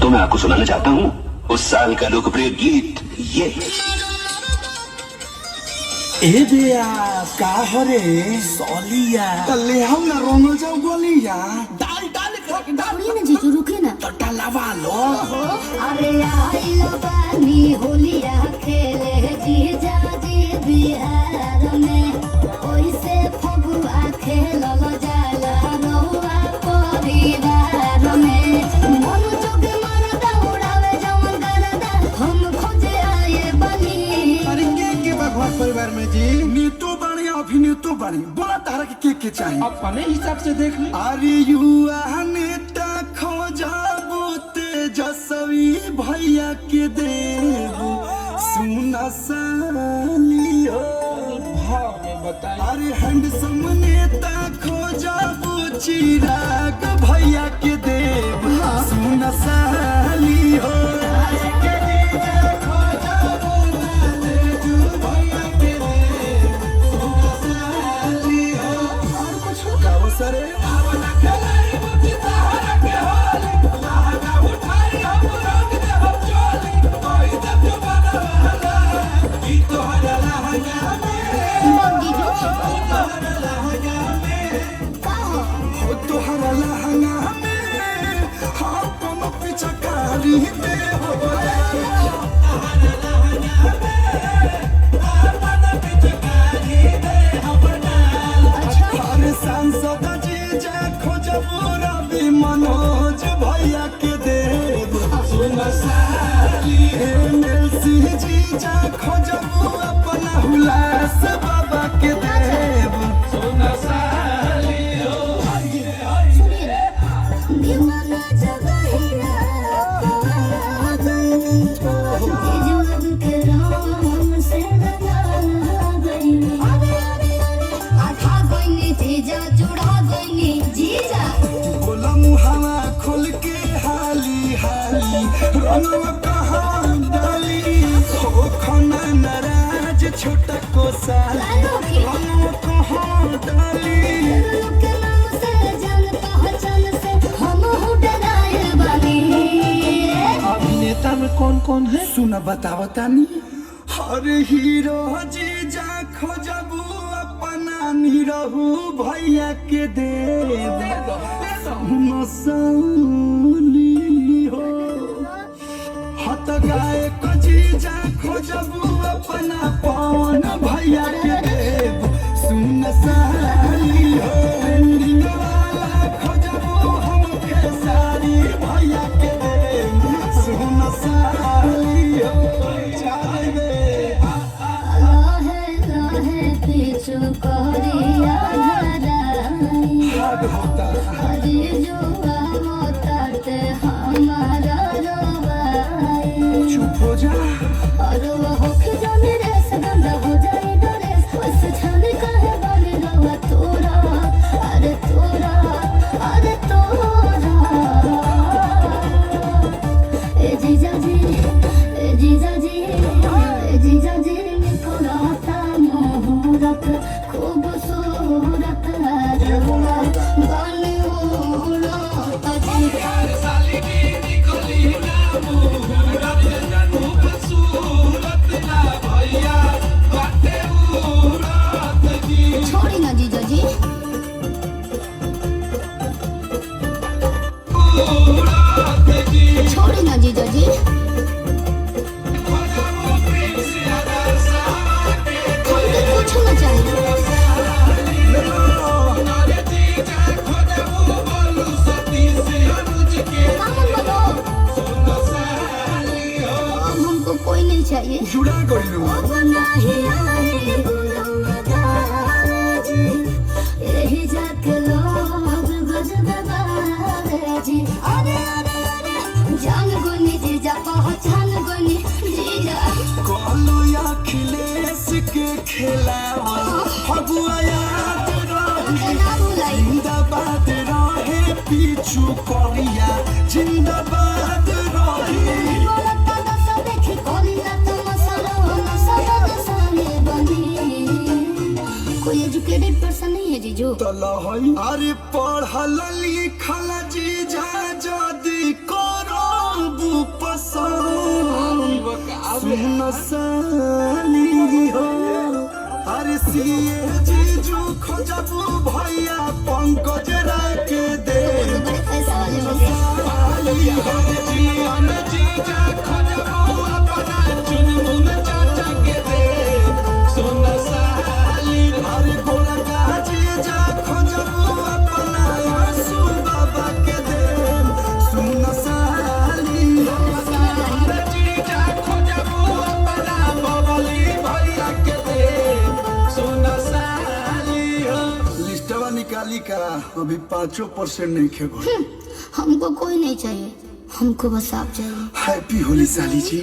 तो मैं आपको सुनाना चाहता हूँ उस साल का लोकप्रिय गीत ये। ए बेया का हरे सोलिया तले हम ना रोंगल जाओ गोलिया डाल डाल के डाल ना जीजू रुके ना तो डालवा लो। अरे आई लो पानी होलिया खेले जीजा जी बिहार में ओइसे फगुआ खेलल जाला रउआ परिवार में मन जोग मरदा उड़ावे जवन गरदा हम खोजे आए बनी। अरे के भगवान परिवार में जी नीतू बाणी अभिनेतू बाणी बोला तारा के चाहिए अपने हिसाब से देख ले। अरे युवा नेता खोजाबो तेजस्वी भैया के देबो सुना सालियो भाव में बता। अरे हैंडसम नेता खोजाबो चिराग भैया के देबो सुना सालियो। तोहरा लहंगा में हाँ कोनो पिचकारी में हो सांसद जी जा खोजबो रवि मनोज भैया के देव एमएलसी जी जा खोजबो अपना हुलास बाबा के देव। दीवाना जगहिया जीजू के राम से लगा गईनी आधा गईनी जीजा जुड़ा गईनी जीजा बोला मुहावा खोल के हाली हाली रंगवा कहाँ डाली हो खाना नाराज छोटा कोसा रंगवा कहाँ डाली के नाम से जान पहचान से हम हो डराए बानी। अभिनेता में कौन कौन है सुना बताओ तानी। हर हीरो जी जा खोजबू अपना निरहू भैया के देव मसौली हो हत गाय को जी जा खोजबू अपना पवन भैया के देव सुन साली हो। ट्रेंडिंग वाला खोजबू हम के सारी भैया के देव सुन साली हो। लहे लहे पीछू करिया धराई हरी जुआ मोताते हमारा रवाई चुप हो जा। और वो होके जाने रेस गंदा हो जाए डरेस बस छाने कहे बाने रवा तोरा अरे तोरा अरे तोरा। ए जीजा जी ए जीजा जी ए जीजा जी निकोराता मोहरत खूबसूरत रवा बाने उड़ा अजी छोड़ी ना जीजा जी छोड़ी ना जीजा जी हमको कुछ ना चाहिए। कामन बोलो अब हमको कोई नहीं चाहिए। जुड़ा गइलू अब नहीं आए गुलाम जी यही जाके लोग गजबा जी अरे अरे अरे जान गोनी जीजा पहचान गोनी जीजा कलो अखिलेश के खिलावा फगुआ याद रहे ना भुलाई जिंदाबाद रहे पीछू करिया जिंदाबाद रहे बोलता दस देखी कोली ना तुम सरो सदा साने बनी। कोई एजुकेटेड पर्सन नहीं है जीजू तला हई अरे पढ़ल लिखल जीजा जदी करो सुन साली हो अरे सीए जीजू खोजबू भैया पंकज राय के दे बड़े पैसा वाले हो अरे गोरा का जीजा खोजबू अपना आंसू बाबा के दे सुन साली लिस्टवा निकाली का अभी 5% नहीं खेगो हमको कोई नहीं चाहिए, हमको बस आप चाहिए। हैप्पी होली साली जी।